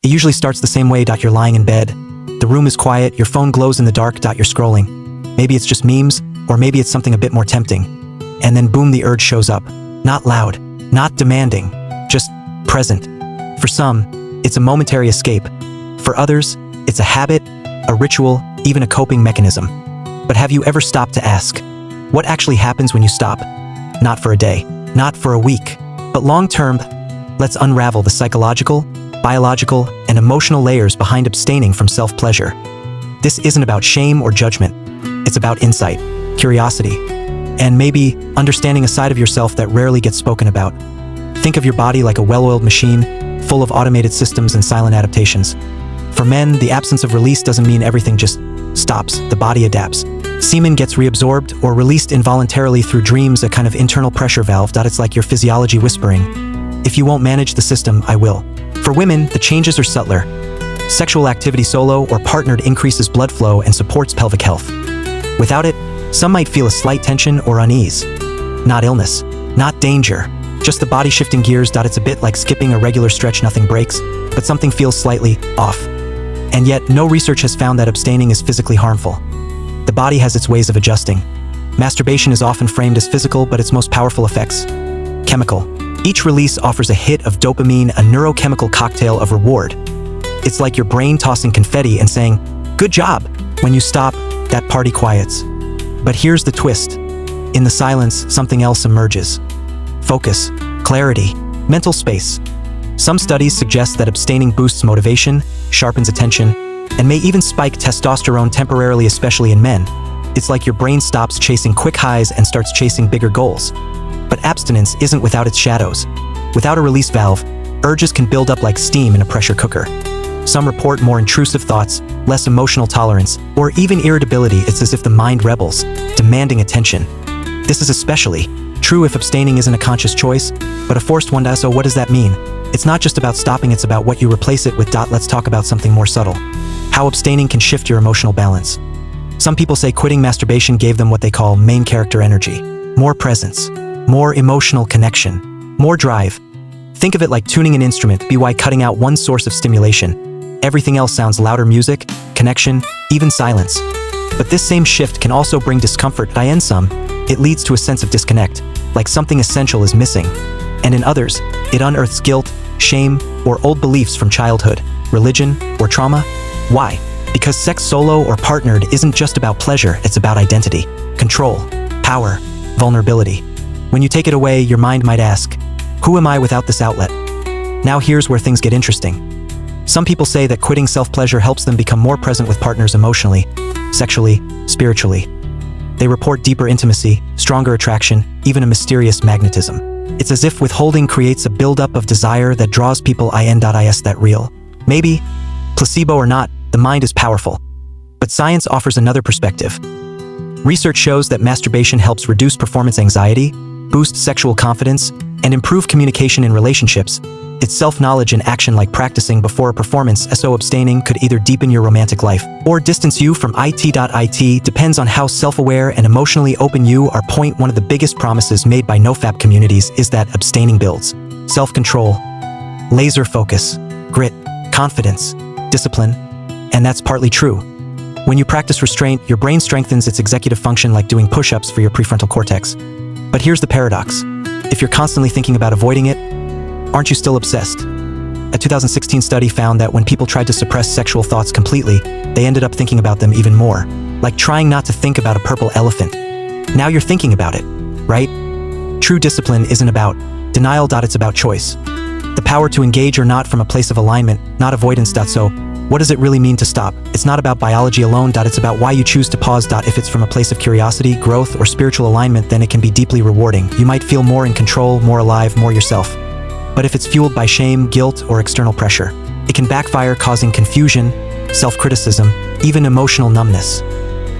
It usually starts the same way. You're lying in bed. The room is quiet, your phone glows in the dark. You're scrolling. Maybe it's just memes, or maybe it's something a bit more tempting. And then boom, the urge shows up. Not loud, not demanding, just present. For some, it's a momentary escape. For others, it's a habit, a ritual, even a coping mechanism. But have you ever stopped to ask, what actually happens when you stop? Not for a day, not for a week, but long term. Let's unravel the psychological, biological, and emotional layers behind abstaining from self-pleasure. This isn't about shame or judgment. It's about insight, curiosity, and maybe understanding a side of yourself that rarely gets spoken about. Think of your body like a well-oiled machine, full of automated systems and silent adaptations. For men, the absence of release doesn't mean everything just stops. The body adapts. Semen gets reabsorbed or released involuntarily through dreams, a kind of internal pressure valve. It's like your physiology whispering, if you won't manage the system, I will. For women, the changes are subtler. Sexual activity solo or partnered increases blood flow and supports pelvic health. Without it, some might feel a slight tension or unease. Not illness, not danger, just the body shifting gears. It's a bit like skipping a regular stretch, nothing breaks, but something feels slightly off. And yet, no research has found that abstaining is physically harmful. The body has its ways of adjusting. Masturbation is often framed as physical, but its most powerful effects, chemical. Each release offers a hit of dopamine, a neurochemical cocktail of reward. It's like your brain tossing confetti and saying, good job. When you stop, that party quiets. But here's the twist. In the silence, something else emerges. Focus, clarity, mental space. Some studies suggest that abstaining boosts motivation, sharpens attention, and may even spike testosterone temporarily, especially in men. It's like your brain stops chasing quick highs and starts chasing bigger goals. But abstinence isn't without its shadows. Without a release valve, urges can build up like steam in a pressure cooker. Some report more intrusive thoughts, less emotional tolerance, or even irritability. It's as if the mind rebels, demanding attention. This is especially true if abstaining isn't a conscious choice, but a forced one. So what does that mean? It's not just about stopping, it's about what you replace it with. Let's talk about something more subtle. How abstaining can shift your emotional balance. Some people say quitting masturbation gave them what they call main character energy. More presence, more emotional connection, more drive. Think of it like tuning an instrument. By cutting out one source of stimulation, everything else sounds louder: music, connection, even silence. But this same shift can also bring discomfort. In some, it leads to a sense of disconnect, like something essential is missing. And in others, it unearths guilt, shame, or old beliefs from childhood, religion, or trauma. Why? Because sex solo or partnered isn't just about pleasure, it's about identity, control, power, vulnerability. When you take it away, your mind might ask, who am I without this outlet? Now here's where things get interesting. Some people say that quitting self-pleasure helps them become more present with partners emotionally, sexually, spiritually. They report deeper intimacy, stronger attraction, even a mysterious magnetism. It's as if withholding creates a buildup of desire that draws people in. Is that real? Maybe. Placebo or not, the mind is powerful. But science offers another perspective. Research shows that masturbation helps reduce performance anxiety, boost sexual confidence, and improve communication in relationships. It's self-knowledge in action, like practicing before a performance. So abstaining could either deepen your romantic life or distance you from it. It depends on how self-aware and emotionally open you are. One of the biggest promises made by NoFap communities is that abstaining builds self-control, laser focus, grit, confidence, discipline, and that's partly true. When you practice restraint, your brain strengthens its executive function, like doing push-ups for your prefrontal cortex. But here's the paradox. If you're constantly thinking about avoiding it, aren't you still obsessed? A 2016 study found that when people tried to suppress sexual thoughts completely, they ended up thinking about them even more, like trying not to think about a purple elephant. Now you're thinking about it, right? True discipline isn't about denial. It's about choice. The power to engage or not from a place of alignment, not avoidance. So, what does it really mean to stop? It's not about biology alone. It's about why you choose to pause. If it's from a place of curiosity, growth, or spiritual alignment, then it can be deeply rewarding. You might feel more in control, more alive, more yourself. But if it's fueled by shame, guilt, or external pressure, it can backfire, causing confusion, self-criticism, even emotional numbness.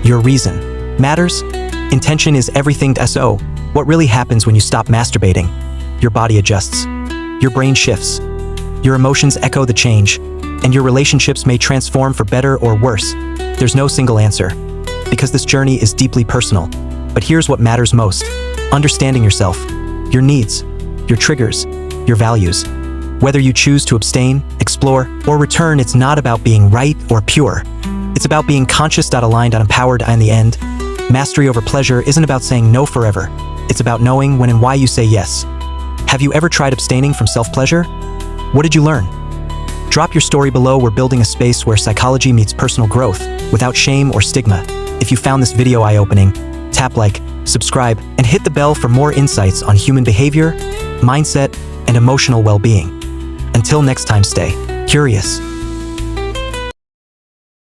Your reason matters. Intention is everything. So, what really happens when you stop masturbating? Your body adjusts. Your brain shifts. Your emotions echo the change. And your relationships may transform for better or worse. There's no single answer, because this journey is deeply personal. But here's what matters most: understanding yourself, your needs, your triggers, your values. Whether you choose to abstain, explore, or return, it's not about being right or pure. It's about being conscious, aligned, empowered. In the end, mastery over pleasure isn't about saying no forever. It's about knowing when and why you say yes. Have you ever tried abstaining from self-pleasure? What did you learn? Drop your story below. We're building a space where psychology meets personal growth, without shame or stigma. If you found this video eye-opening, tap like, subscribe, and hit the bell for more insights on human behavior, mindset, and emotional well-being. Until next time, stay curious.